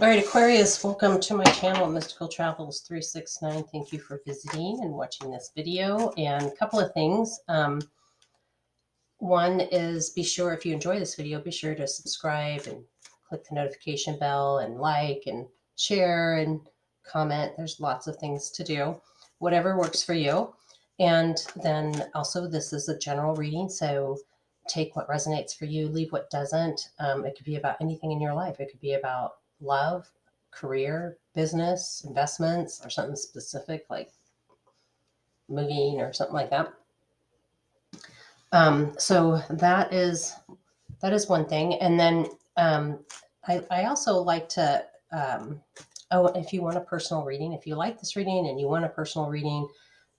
right, Aquarius, welcome to my channel, Mystical Travels 369. Thank you for visiting and watching this video. And a couple of things. One is be sure, if you enjoy this video, be sure to subscribe and click the notification bell and like and share and comment. There's lots of things to do, whatever works for you. And then also, this is a general reading, so take what resonates for you, leave what doesn't. It could be about anything in your life. It could be about love, career, business, investments, or something specific like moving or something like that. So that is one thing. And then I also like to, if you want a personal reading, if you like this reading and you want a personal reading,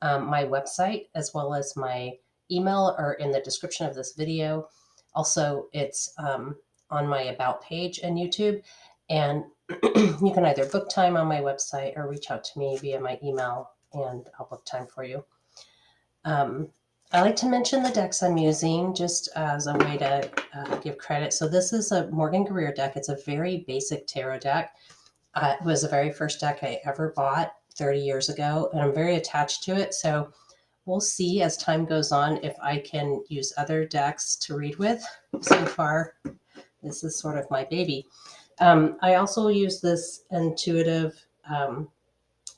my website as well as my email are in the description of this video. Also, it's on my About page and YouTube. And you can either book time on my website or reach out to me via my email and I'll book time for you. I like to mention the decks I'm using just as a way to give credit. So this is a Morgan Greer deck. It's a very basic tarot deck. It was the very first deck I ever bought 30 years ago, and I'm very attached to it. So we'll see as time goes on if I can use other decks to read with. So far, this is sort of my baby. I also use this intuitive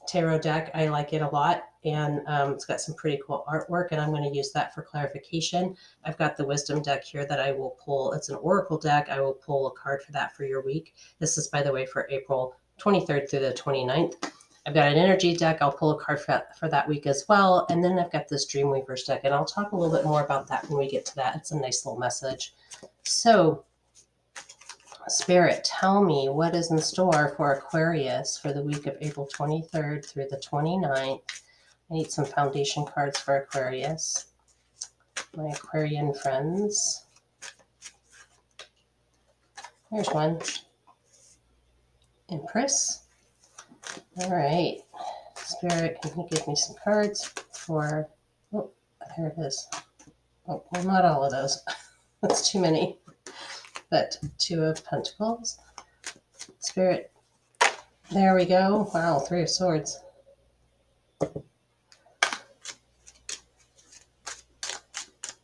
tarot deck. I like it a lot, and it's got some pretty cool artwork, and I'm going to use that for clarification. I've got the wisdom deck here that I will pull. It's an oracle deck. I will pull a card for that for your week. This is, by the way, for April 23rd through the 29th. I've got an energy deck. I'll pull a card for that week as well. And then I've got this Dreamweavers deck, and I'll talk a little bit more about that when we get to that. It's a nice little message. So Spirit, tell me what is in store for Aquarius for the week of April 23rd through the 29th. I need some foundation cards for Aquarius. My Aquarian friends. There's one. Empress. All right. Spirit, can you give me some cards for... Oh, there it is. Oh, well, not all of those. That's too many. But Two of Pentacles. Spirit. There we go. Wow, Three of Swords.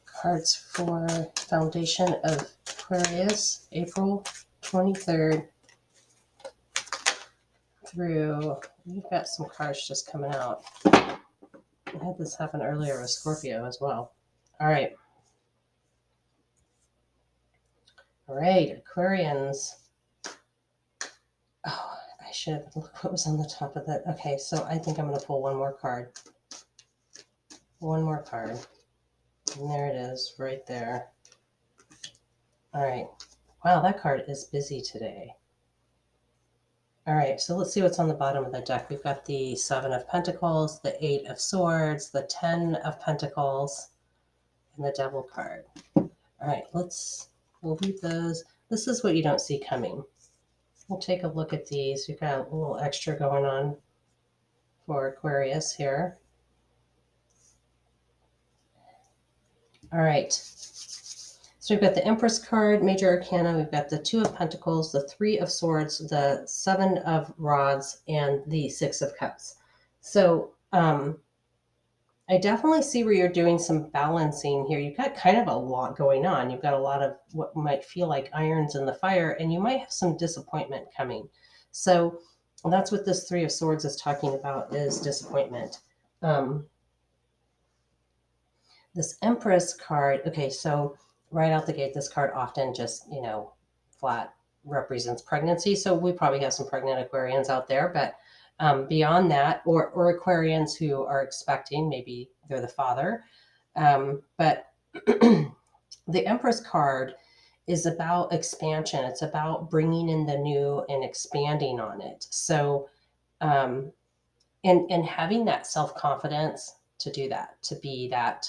Cards for foundation of Aquarius, April 23rd through, we've got some cards just coming out. I had this happen earlier with Scorpio as well. All right. All right, Aquarians. Oh, I should have looked what was on the top of that. Okay, so I think I'm going to pull one more card. One more card. And there it is, right there. All right. Wow, that card is busy today. All right, so let's see what's on the bottom of the deck. We've got the Seven of Pentacles, the Eight of Swords, the 10 of Pentacles, and the Devil card. All right, we'll read those. This is what you don't see coming. We'll take a look at these. We've got a little extra going on for Aquarius here. All right. So we've got the Empress card, Major Arcana. We've got the Two of Pentacles, the Three of Swords, the Seven of Rods, and the Six of Cups. So I definitely see where you're doing some balancing here. You've got kind of a lot going on. You've got a lot of what might feel like irons in the fire, and you might have some disappointment coming. So that's what this Three of Swords is talking about, is disappointment. This Empress card, okay, so right out the gate, this card often just, flat represents pregnancy. So we probably have some pregnant Aquarians out there, but beyond that, or Aquarians who are expecting, maybe they're the father. But the Empress card is about expansion. It's about bringing in the new and expanding on it. So, and having that self-confidence to do that, to be that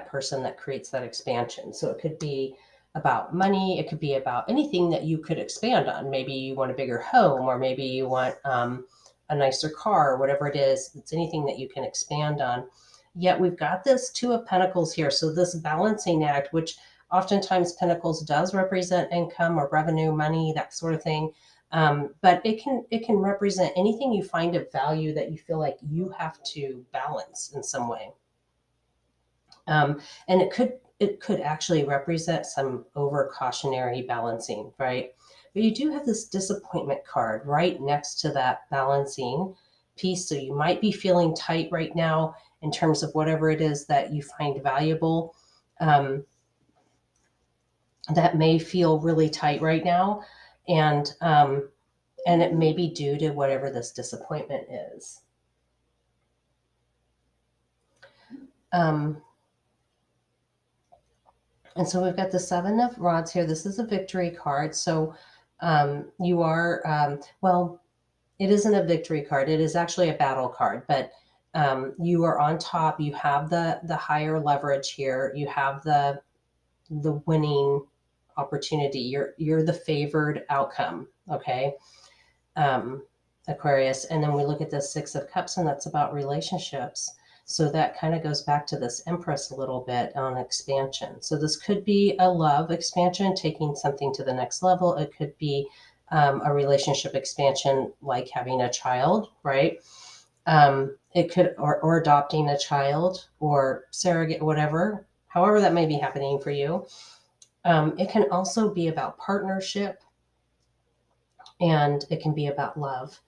person that creates that expansion. So it could be about money. It could be about anything that you could expand on. Maybe you want a bigger home, or maybe you want a nicer car, or whatever it is. It's anything that you can expand on. Yet we've got this Two of Pentacles here. So this balancing act, which Oftentimes Pentacles does represent income or revenue, money, that sort of thing. But it can represent anything you find of value that you feel like you have to balance in some way. And it could actually represent some over cautionary balancing, right? But you do have this disappointment card right next to that balancing piece. So you might be feeling tight right now in terms of whatever it is that you find valuable. That may feel really tight right now, and it may be due to whatever this disappointment is. And so we've got the Seven of Rods here. This is a victory card. So you are, well, it isn't a victory card. It is actually a battle card, but you are on top. You have the higher leverage here. You have the winning opportunity. You're the favored outcome. Okay. Aquarius. And then we look at the Six of Cups, and that's about relationships. So that kind of goes back to this Empress a little bit on expansion. So this could be a love expansion, taking something to the next level. It could be a relationship expansion, like having a child, right? It could, or adopting a child, or surrogate, whatever, however that may be happening for you. It can also be about partnership, and it can be about love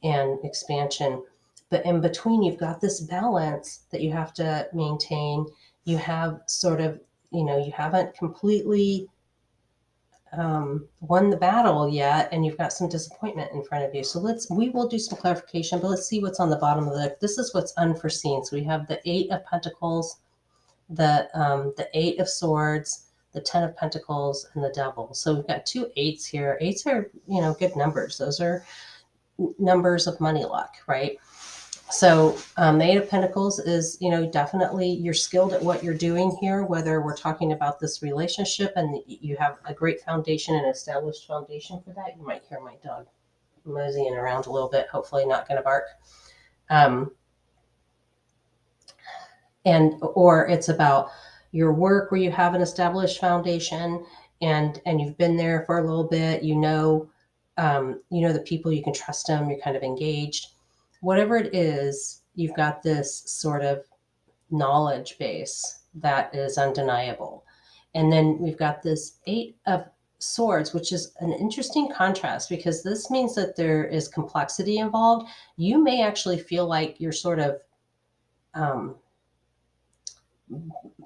and expansion. But in between, you've got this balance that you have to maintain. You have sort of, you haven't completely won the battle yet, and you've got some disappointment in front of you. So we will do some clarification, but let's see what's on the bottom of this is what's unforeseen. So we have the Eight of Pentacles, the Eight of Swords, the Ten of Pentacles, and the Devil. So we've got two eights here. Eights are, good numbers. Those are numbers of money luck, right? So the Eight of Pentacles is, definitely you're skilled at what you're doing here, whether we're talking about this relationship and you have a great foundation, an established foundation for that. You might hear my dog moseying around a little bit, hopefully not going to bark. Or it's about your work where you have an established foundation and you've been there for a little bit, the people, you can trust them, you're kind of engaged. Whatever it is, you've got this sort of knowledge base that is undeniable. And then we've got this Eight of Swords, which is an interesting contrast because this means that there is complexity involved. You may actually feel like you're sort of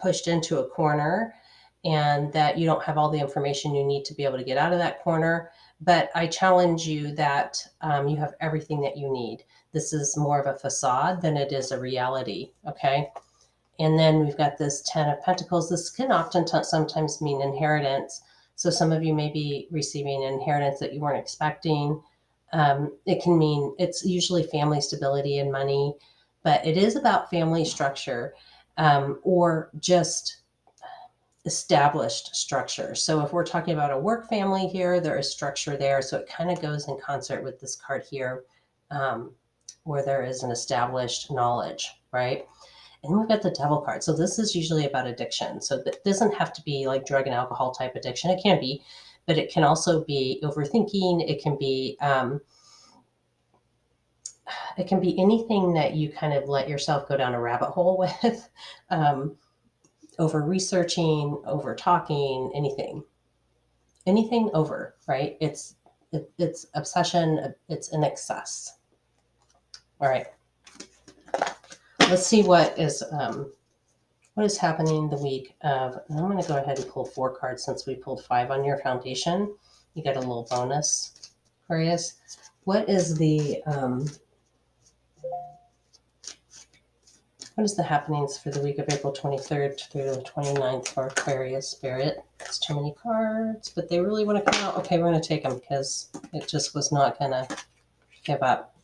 pushed into a corner and that you don't have all the information you need to be able to get out of that corner. But I challenge you that you have everything that you need. This is more of a facade than it is a reality, okay? And then we've got this Ten of Pentacles. This can sometimes mean inheritance. So some of you may be receiving an inheritance that you weren't expecting. It can mean, it's usually family stability and money, but it is about family structure or just established structure. So if we're talking about a work family here, there is structure there. So it kind of goes in concert with this card here, where there is an established knowledge, right? And then we've got the Devil card. So this is usually about addiction. So it doesn't have to be like drug and alcohol type addiction. It can be, but it can also be overthinking. It can be anything that you kind of let yourself go down a rabbit hole with. Over researching, over talking, anything over, right? It's obsession. It's in excess. All right. Let's see what is happening the week of. And I'm going to go ahead and pull 4 cards since we pulled 5 on your foundation. You get a little bonus, Aquarius. What is the happenings for the week of April 23rd through the 29th for Aquarius Spirit? It's too many cards, but they really want to come out. Okay, we're going to take them because it just was not going to give up.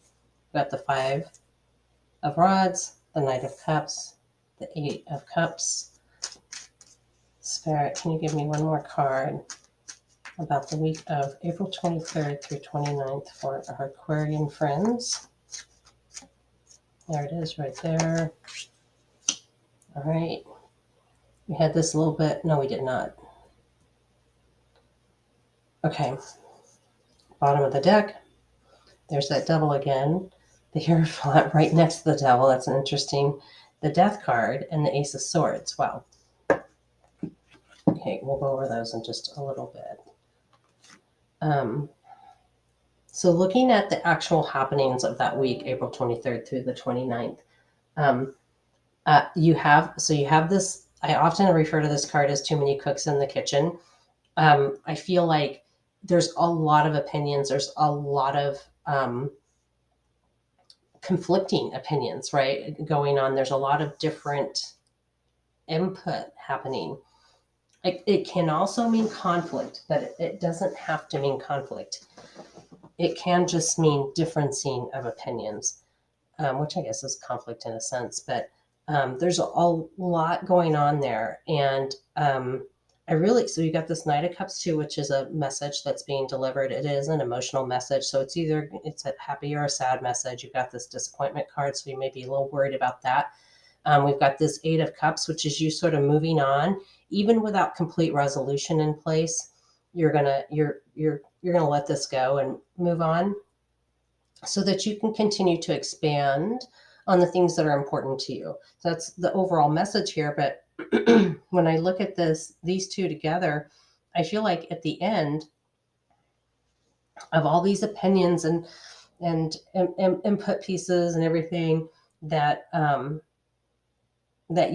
We got the 5 of Rods, the Knight of Cups, the 8 of Cups. Spirit, can you give me one more card about the week of April 23rd through 29th for our Aquarian friends? There it is right there. All right. We had this a little bit. No, we did not. Okay, bottom of the deck. There's that devil again. The Hierophant right next to the devil. That's an interesting. The Death card and the Ace of Swords. Wow. Okay, we'll go over those in just a little bit. So looking at the actual happenings of that week, April 23rd through the 29th, you have this. I often refer to this card as too many cooks in the kitchen. I feel like there's a lot of opinions. There's a lot of conflicting opinions, right, going on. There's a lot of different input happening. It can also mean conflict, but it doesn't have to mean conflict. It can just mean differencing of opinions, which I guess is conflict in a sense. But there's a lot going on there. And so you got this Knight of Cups too, which is a message that's being delivered. It is an emotional message. So it's a happy or a sad message. You've got this disappointment card. So you may be a little worried about that. We've got this Eight of Cups, which is you sort of moving on, even without complete resolution in place. You're gonna let this go and move on, so that you can continue to expand on the things that are important to you. So that's the overall message here. But when I look at these two together, I feel like at the end of all these opinions and input pieces and everything, that that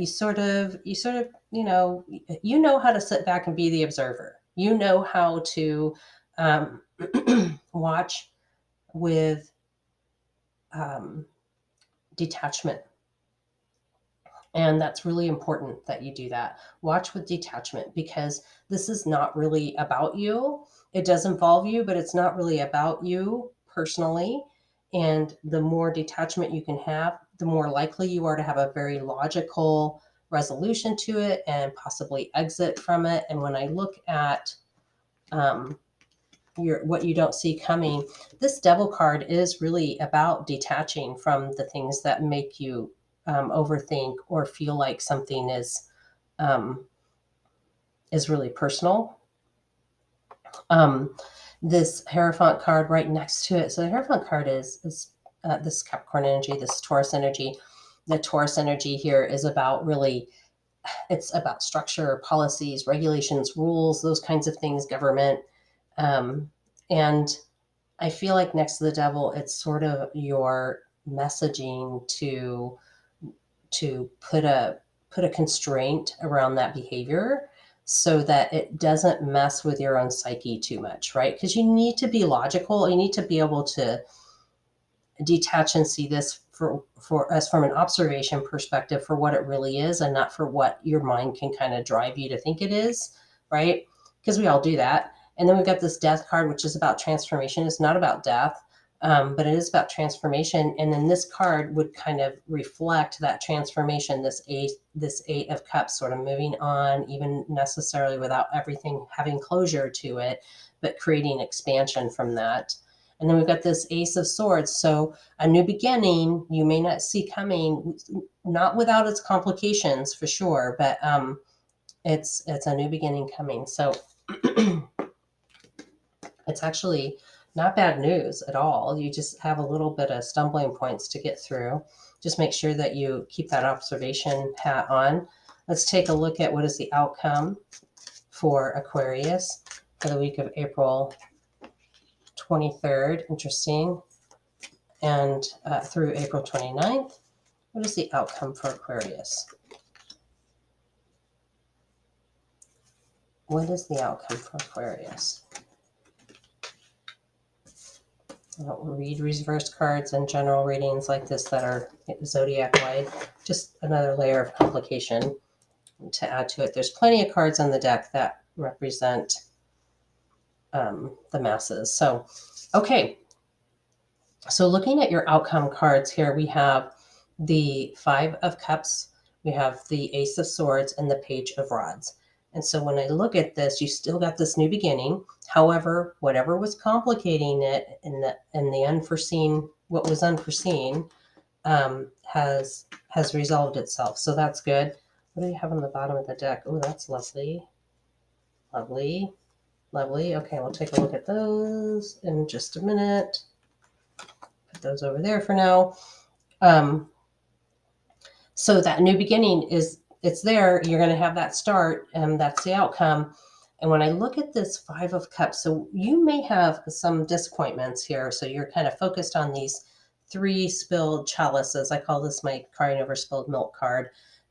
you know how to sit back and be the observer. You know how to um, watch with um, detachment. And that's really important that you do that. Watch with detachment, because this is not really about you. It does involve you, but it's not really about you personally. And the more detachment you can have, the more likely you are to have a very logical resolution to it and possibly exit from it. And when I look at um, what you don't see coming, this devil card is really about detaching from the things that make you overthink or feel like something um, is really personal. Um, this Hierophant card right next to it. So the Hierophant card is this Capricorn energy, this Taurus energy. The Taurus energy here is about really, it's about structure, policies, regulations, rules, those kinds of things, government. And I feel like next to the devil, it's sort of your messaging to put a constraint around that behavior, so that it doesn't mess with your own psyche too much, right? Because you need to be logical. You need to be able to detach and see this for us from an observation perspective for what it really is, and not for what your mind can kind of drive you to think it is, right? Because we all do that. And then we've got this Death card, which is about transformation. It's not about death, but it is about transformation. And then this card would kind of reflect that transformation. This Eight of Cups, sort of moving on, even necessarily without everything having closure to it, but creating expansion from that. And then we've got this Ace of Swords. So a new beginning you may not see coming, not without its complications for sure, but it's a new beginning coming. So it's actually not bad news at all. You just have a little bit of stumbling points to get through. Just make sure that you keep that observation hat on. Let's take a look at what is the outcome for Aquarius for the week of April 23rd. Interesting. And through April 29th. What is the outcome for Aquarius? What is the outcome for Aquarius? I don't read reverse cards and general readings like this that are zodiac wide. Just another layer of complication to add to it. There's plenty of cards on the deck that represent the masses. So, okay. So looking at your outcome cards here, we have the Five of Cups, we have the Ace of Swords, and the Page of Rods. And so when I look at this, you still got this new beginning. However, whatever was complicating it and the unforeseen, what was unforeseen, has resolved itself. So that's good. What do you have on the bottom of the deck? Oh, that's lovely. Lovely. Lovely. Okay, we'll take a look at those in just a minute. Put those over there for now. So that new beginning it's there. You're going to have that start, and that's the outcome. And when I look at this Five of Cups, so you may have some disappointments here. So you're kind of focused on these three spilled chalices. I call this my crying over spilled milk card.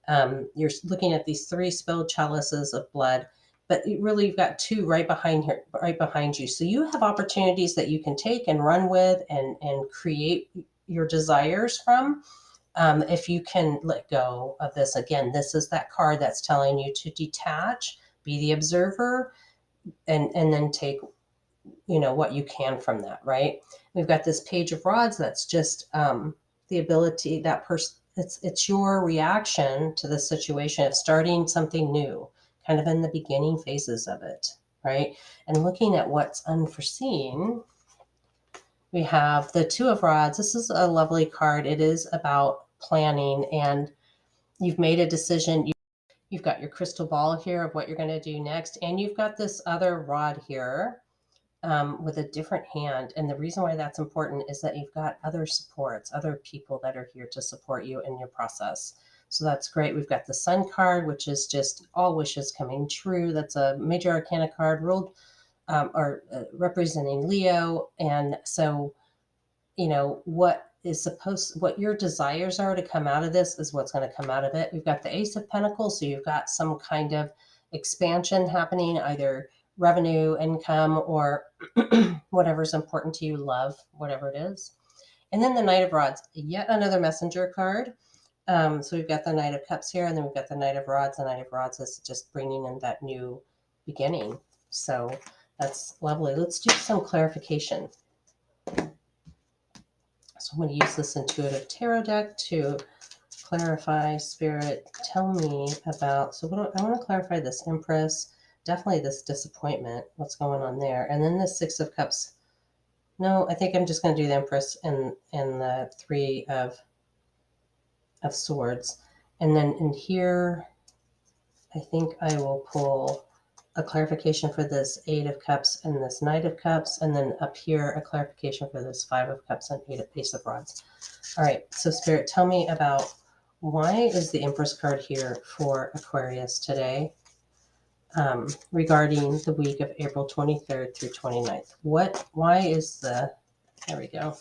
You're looking at these three spilled chalices of blood, but really you've got two right behind here, right behind you. So you have opportunities that you can take and run with and create your desires from. If you can let go of this, again, this is that card that's telling you to detach, be the observer, and then take what you can from that, right? We've got this Page of Rods that's just the ability that person. It's your reaction to the situation of starting something new, kind of in the beginning phases of it, right? And looking at what's unforeseen. We have the Two of Rods. This is a lovely card. It is about planning, and you've made a decision. You've got your crystal ball here of what you're going to do next, and you've got this other rod here with a different hand. And the reason why that's important is that you've got other supports, other people that are here to support you in your process. So that's great. We've got the Sun card, which is just all wishes coming true. That's a major arcana card ruled or representing Leo. And so what your desires are to come out of this is what's going to come out of it. We've got the Ace of Pentacles, so you've got some kind of expansion happening, either revenue, income, or whatever's important to you, love, whatever it is. And then the Knight of Rods, yet another messenger card. So we've got the Knight of Cups here, and then we've got the Knight of Rods. The Knight of Rods is just bringing in that new beginning. So that's lovely. Let's do some clarification. So I'm going to use this intuitive tarot deck to clarify. Spirit, tell me about, so I want to clarify this Empress, definitely this disappointment, what's going on there. And then the Six of Cups. No, I think I'm just going to do the Empress and the Three of Swords. And then in here, I think I will pull a clarification for this Eight of Cups and this Knight of Cups, and then up here a clarification for this Five of Cups and Ace of Rods. All right, so Spirit, tell me about why is the Empress card here for Aquarius today regarding the week of April 23rd through 29th. Why is there we go.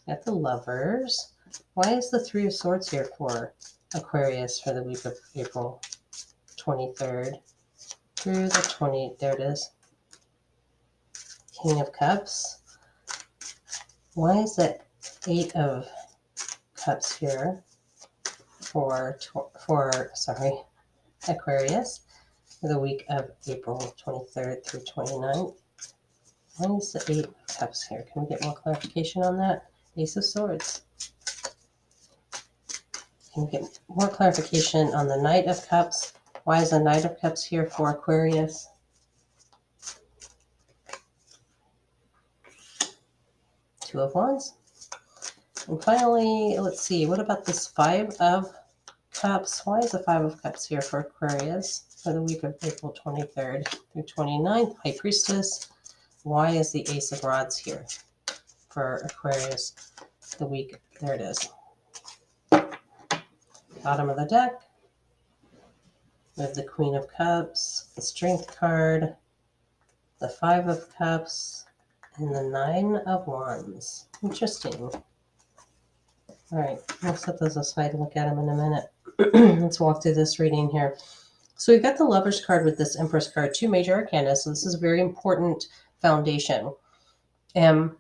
Got the Lovers. Why is the Three of Swords here for Aquarius for the week of April 23rd through the there it is. King of Cups. Why is that Eight of Cups here for Aquarius for the week of April 23rd through 29th? Why is the Eight of Cups here? Can we get more clarification on that? Ace of Swords. Can we get more clarification on the Knight of Cups? Why is the Knight of Cups here for Aquarius? Two of Wands. And finally, let's see, what about this Five of Cups? Why is the Five of Cups here for Aquarius for the week of April 23rd through 29th? High Priestess. Why is the Ace of Rods here for Aquarius the week? There it is. Bottom of the deck. We have the Queen of Cups, the Strength card, the Five of Cups, and the Nine of Wands. Interesting. All right, we'll set those aside and look at them in a minute. Let's walk through this reading here. So we've got the Lovers card with this Empress card, two major arcana. So this is a very important foundation. And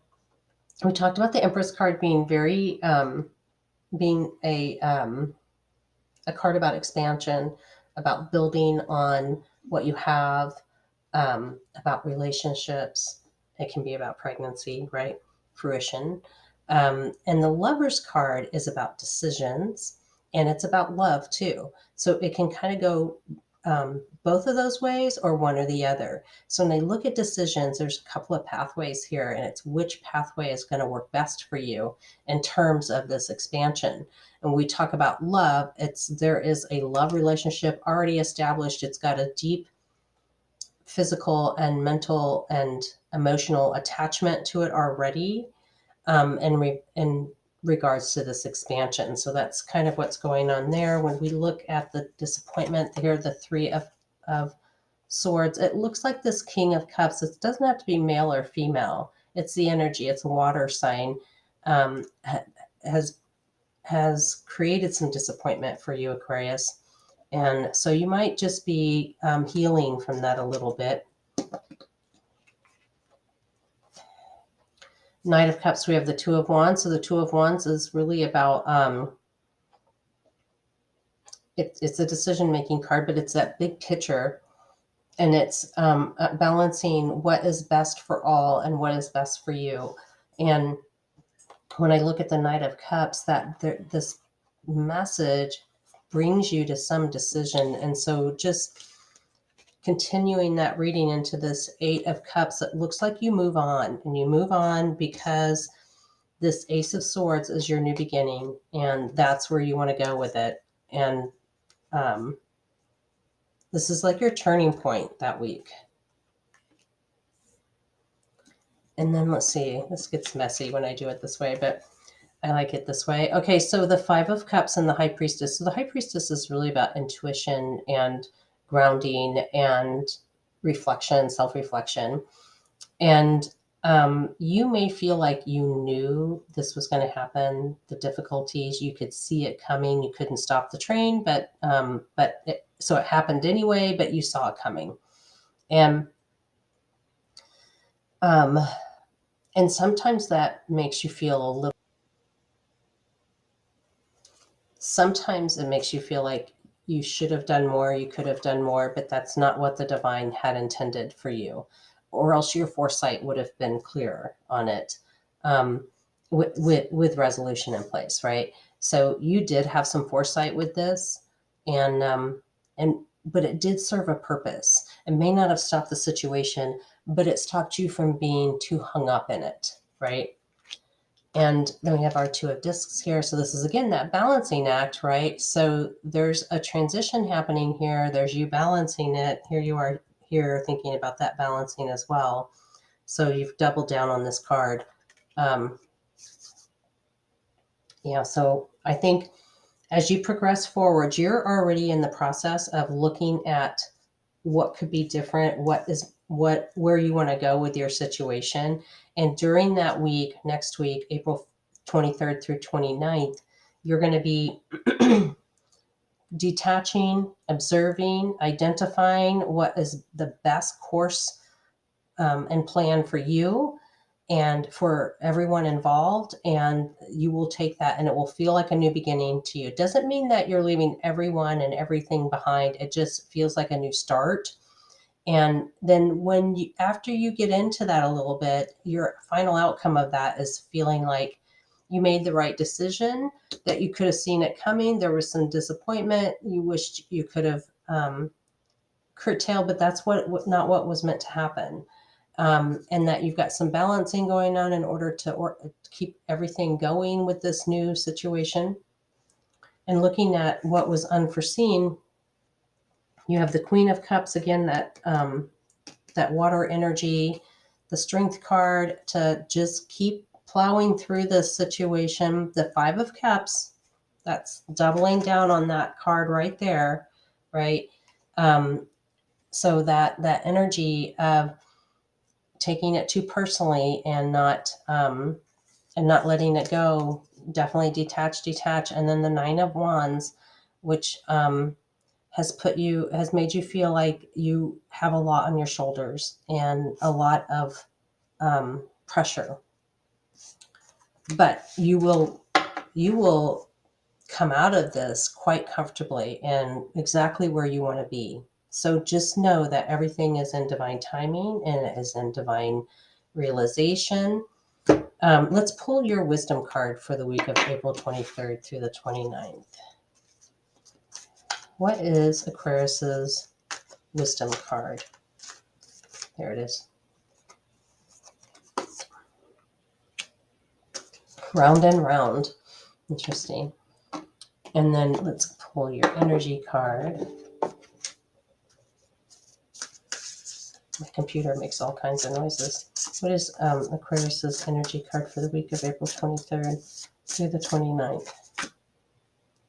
we talked about the Empress card being very, being a card about expansion, about building on what you have, about relationships. It can be about pregnancy, right? Fruition. And the Lover's card is about decisions, and it's about love too. So it can kind of go both of those ways or one or the other. So when I look at decisions, there's a couple of pathways here, and it's which pathway is going to work best for you in terms of this expansion. And we talk about love, there is a love relationship already established. It's got a deep physical and mental and emotional attachment to it already, in regards to this expansion. So that's kind of what's going on there. When we look at the disappointment here, the Three of Swords, it looks like this King of Cups. It doesn't have to be male or female. It's the energy. It's a water sign. Has created some disappointment for you, Aquarius. And so you might just be healing from that a little bit. Knight of Cups, we have the Two of Wands. So the Two of Wands is really about, it's a decision-making card, but it's that big picture. And it's balancing what is best for all and what is best for you. And when I look at the Knight of Cups, this message brings you to some decision. And so just continuing that reading into this Eight of Cups, it looks like you move on, and you move on because this Ace of Swords is your new beginning, and that's where you want to go with it. And this is like your turning point that week. And then let's see, this gets messy when I do it this way, but I like it this way. Okay, so the Five of Cups and the High Priestess. So the High Priestess is really about intuition and grounding and reflection, self-reflection. And you may feel like you knew this was going to happen, the difficulties, you could see it coming, you couldn't stop the train, so it happened anyway, but you saw it coming. And sometimes that makes you feel a little, sometimes it makes you feel like you should have done more, you could have done more, but that's not what the divine had intended for you, or else your foresight would have been clearer on it, with resolution in place, right? So you did have some foresight with this, and but it did serve a purpose. It may not have stopped the situation, but it stopped you from being too hung up in it, right? And then we have our Two of Discs here. So this is, again, that balancing act, right? So there's a transition happening here. There's you balancing it. Here you are here thinking about that balancing as well. So you've doubled down on this card. Yeah, so I think as you progress forward, you're already in the process of looking at what could be different, where you want to go with your situation. And during that week, next week, April 23rd through 29th, you're going to be detaching, observing, identifying what is the best course and plan for you and for everyone involved. And you will take that and it will feel like a new beginning to you. It doesn't mean that you're leaving everyone and everything behind. It just feels like a new start. And then after you get into that a little bit, your final outcome of that is feeling like you made the right decision, that you could have seen it coming. There was some disappointment. You wished you could have curtailed, but that's not what was meant to happen. And that you've got some balancing going on in order to keep everything going with this new situation. And looking at what was unforeseen, you have the Queen of Cups again, that water energy, the Strength card to just keep plowing through this situation. The Five of Cups, that's doubling down on that card right there, right? So that energy of taking it too personally and not letting it go, definitely detach. And then the Nine of Wands, which has made you feel like you have a lot on your shoulders and a lot of pressure, but you will come out of this quite comfortably and exactly where you want to be. So just know that everything is in divine timing and it is in divine realization. Let's pull your wisdom card for the week of April 23rd through the 29th. What is Aquarius's wisdom card? There it is. Round and round. Interesting. And then let's pull your energy card. My computer makes all kinds of noises. What is Aquarius's energy card for the week of April 23rd through the 29th?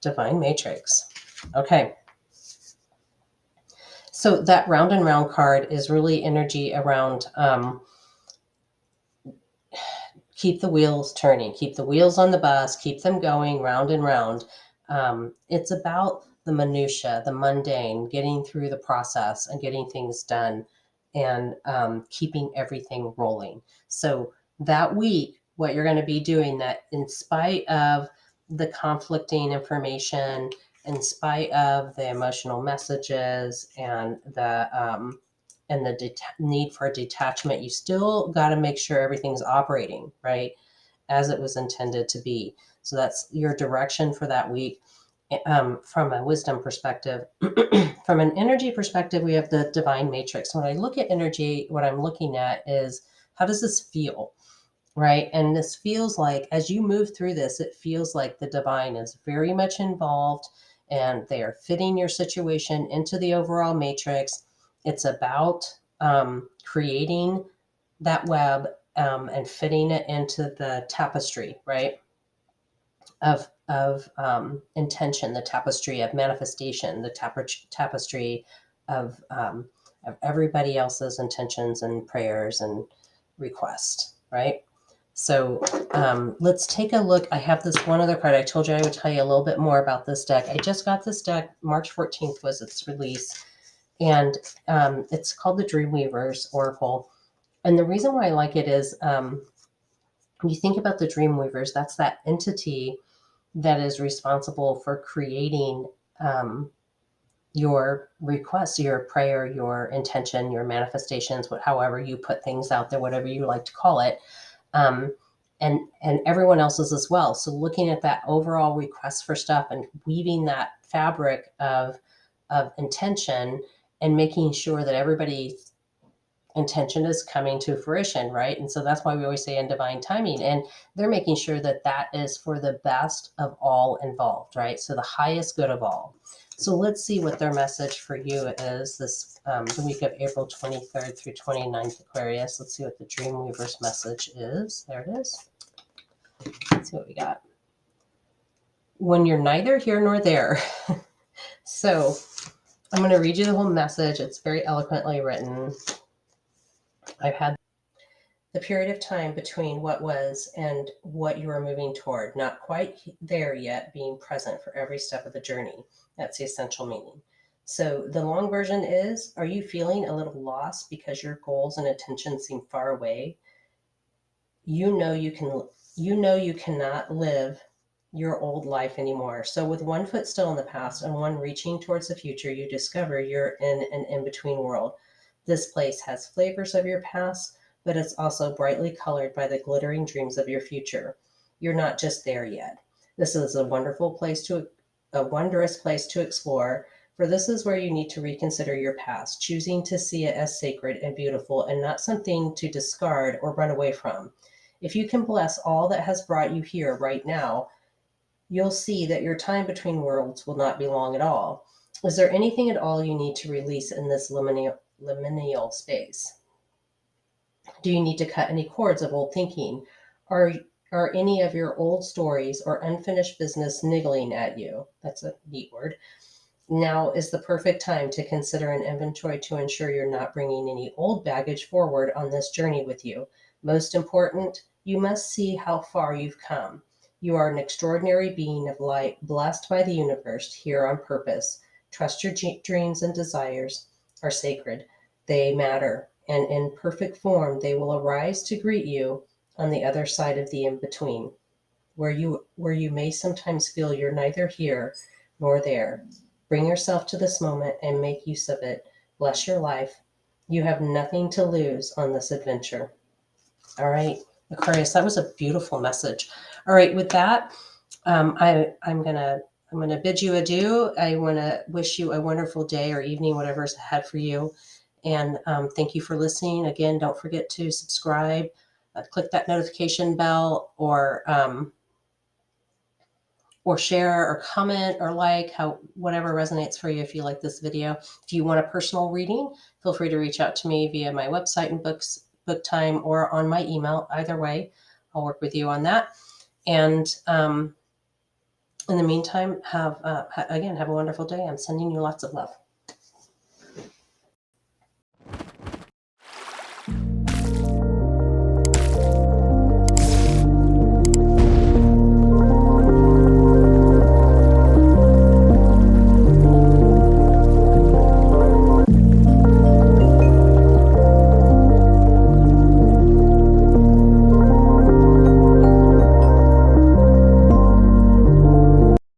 Divine Matrix. Okay. So that round and round card is really energy around keep the wheels turning, keep the wheels on the bus, keep them going round and round. It's about the minutia, the mundane, getting through the process and getting things done and keeping everything rolling. So that week, what you're going to be doing that in spite of the conflicting information, in spite of the emotional messages and the need for detachment, you still got to make sure everything's operating right as it was intended to be. So that's your direction for that week. From a wisdom perspective, from an energy perspective, we have the divine matrix. When I look at energy, what I'm looking at is how does this feel? Right. And this feels like as you move through this, it feels like the divine is very much involved and they are fitting your situation into the overall matrix. It's about creating that web and fitting it into the tapestry, right? Of intention, the tapestry of manifestation, the tapestry of everybody else's intentions and prayers and requests, right? So let's take a look. I have this one other card. I told you I would tell you a little bit more about this deck. I just got this deck. March 14th was its release, and it's called the Dreamweavers Oracle. And the reason why I like it is when you think about the Dreamweavers, that's that entity that is responsible for creating your requests, your prayer, your intention, your manifestations, however you put things out there, whatever you like to call it, um, and everyone else's as well. So looking at that overall request for stuff and weaving that fabric of intention and making sure that everybody's intention is coming to fruition, right? And so that's why we always say in divine timing, and they're making sure that that is for the best of all involved, right? So the highest good of all. So let's see what their message for you is this the week of April 23rd through 29th, Aquarius. Let's see what the Dreamweaver's message is. There it is. Let's see what we got. When you're neither here nor there. So I'm going to read you the whole message. It's very eloquently written. I've had the period of time between what was and what you are moving toward, not quite there yet, being present for every step of the journey. That's the essential meaning. So the long version is, are you feeling a little lost because your goals and intentions seem far away? You know you cannot live your old life anymore. So with one foot still in the past and one reaching towards the future, you discover you're in an in-between world. This place has flavors of your past, but it's also brightly colored by the glittering dreams of your future. You're not just there yet. This is a wondrous place to explore, for this is where you need to reconsider your past, choosing to see it as sacred and beautiful and not something to discard or run away from. If you can bless all that has brought you here right now, you'll see that your time between worlds will not be long at all. Is there anything at all you need to release in this liminal space? Do you need to cut any cords of old thinking? Are are any of your old stories or unfinished business niggling at you? That's a neat word. Now is the perfect time to consider an inventory to ensure you're not bringing any old baggage forward on this journey with you. Most important, you must see how far you've come. You are an extraordinary being of light, blessed by the universe, here on purpose. Trust your dreams and desires are sacred. They matter, and in perfect form, they will arise to greet you on the other side of the in between, where you may sometimes feel you're neither here nor there. Bring yourself to this moment and make use of it. Bless your life. You have nothing to lose on this adventure. All right, Aquarius, that was a beautiful message. All right, with that, I'm gonna bid you adieu. I want to wish you a wonderful day or evening, whatever's ahead for you. And thank you for listening. Again, don't forget to subscribe, click that notification bell, or share or comment or like, how whatever resonates for you if you like this video. If you want a personal reading, feel free to reach out to me via my website and book time, or on my email. Either way, I'll work with you on that. And in the meantime, have a wonderful day. I'm sending you lots of love.